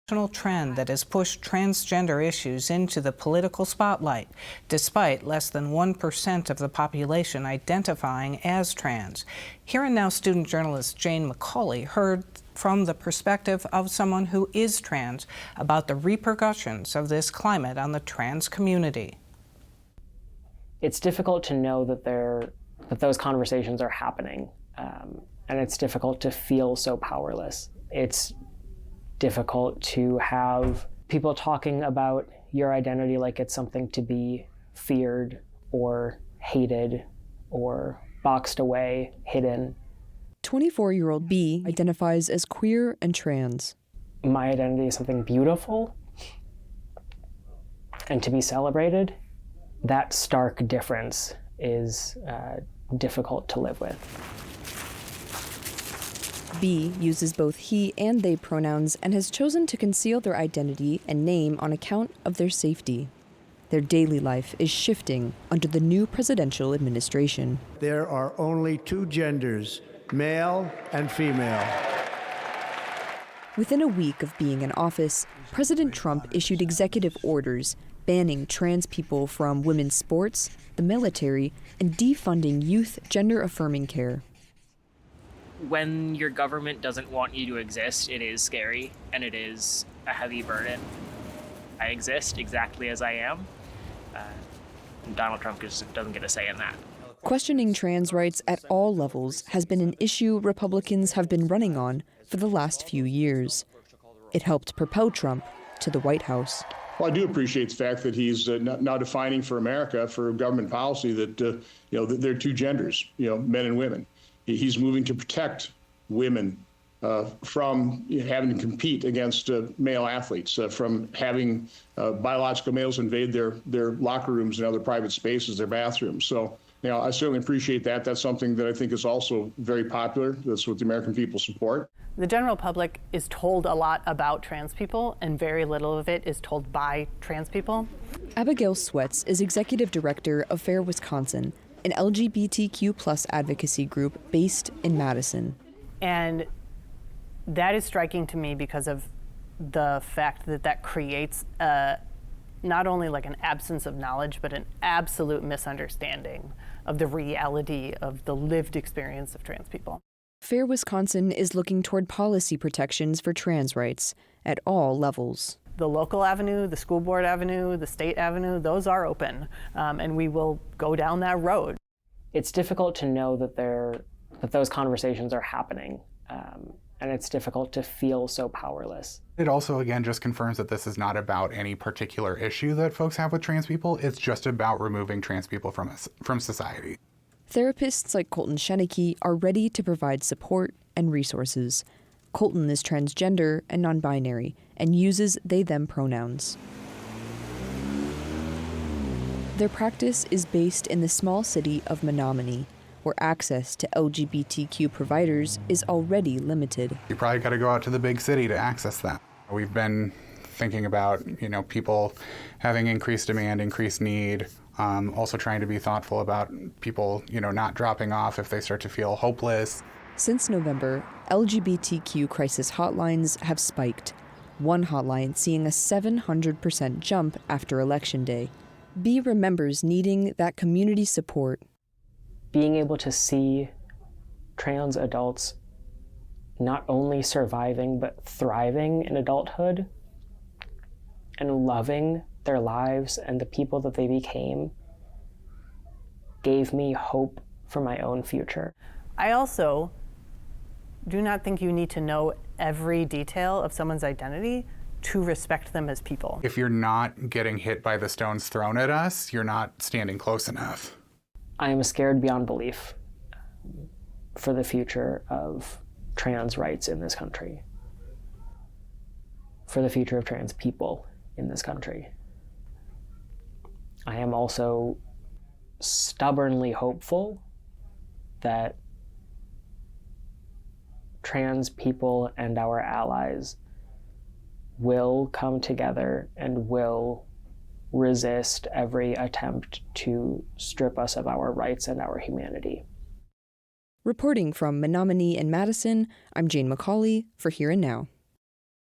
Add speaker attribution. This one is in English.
Speaker 1: national trend that has pushed transgender issues into the political spotlight, despite less than 1% of the population identifying as trans. Here and Now student journalist Jane McCauley heard from the perspective of someone who is trans about the repercussions of this climate on the trans community.
Speaker 2: It's difficult to know that those conversations are happening, and it's difficult to feel so powerless. It's difficult to have people talking about your identity like it's something to be feared or hated or boxed away, hidden.
Speaker 3: 24-year-old B identifies as queer and trans.
Speaker 2: My identity is something beautiful and to be celebrated. That stark difference is difficult to live with.
Speaker 3: B uses both he and they pronouns and has chosen to conceal their identity and name on account of their safety. Their daily life is shifting under the new presidential administration.
Speaker 4: There are only two genders, male and female.
Speaker 3: Within a week of being in office, President Trump issued executive orders banning trans people from women's sports, the military, and defunding youth gender-affirming care.
Speaker 5: When your government doesn't want you to exist, it is scary and it is a heavy burden. I exist exactly as I am. Donald Trump just doesn't get a say in that.
Speaker 3: Questioning trans rights at all levels has been an issue Republicans have been running on for the last few years. It helped propel Trump to the White House.
Speaker 6: Well, I do appreciate the fact that he's now defining for America, for government policy, that there are two genders, men and women. He's moving to protect women from having to compete against male athletes, from having biological males invade their locker rooms and other private spaces, their bathrooms. So, I certainly appreciate that. That's something that I think is also very popular. That's what the American people support.
Speaker 7: The general public is told a lot about trans people, and very little of it is told by trans people.
Speaker 3: Abigail Sweats is executive director of Fair Wisconsin, an LGBTQ+ advocacy group based in Madison.
Speaker 7: And that is striking to me because of the fact that creates not only like an absence of knowledge, but an absolute misunderstanding of the reality of the lived experience of trans people.
Speaker 3: Fair Wisconsin is looking toward policy protections for trans rights at all levels.
Speaker 7: The local avenue, the school board avenue, the state avenue, those are open, and we will go down that road.
Speaker 2: It's difficult to know that those conversations are happening, and it's difficult to feel so powerless.
Speaker 8: It also, again, just confirms that this is not about any particular issue that folks have with trans people. It's just about removing trans people from society.
Speaker 3: Therapists like Colton Shenicky are ready to provide support and resources. Colton is transgender and non-binary and uses they/them pronouns. Their practice is based in the small city of Menominee, where access to LGBTQ providers is already limited.
Speaker 8: You probably got to go out to the big city to access that. We've been thinking about, people having increased demand, increased need, also trying to be thoughtful about people, not dropping off if they start to feel hopeless.
Speaker 3: Since November, LGBTQ crisis hotlines have spiked, one hotline seeing a 700% jump after Election Day. B remembers needing that community support.
Speaker 2: Being able to see trans adults not only surviving but thriving in adulthood and loving their lives and the people that they became gave me hope for my own future.
Speaker 7: I also do not think you need to know every detail of someone's identity to respect them as people.
Speaker 8: If you're not getting hit by the stones thrown at us, you're not standing close enough.
Speaker 2: I am scared beyond belief for the future of trans rights in this country, for the future of trans people in this country. I am also stubbornly hopeful that trans people and our allies will come together and will resist every attempt to strip us of our rights and our humanity.
Speaker 3: Reporting from Menominee and Madison, I'm Jane McCauley for Here and Now.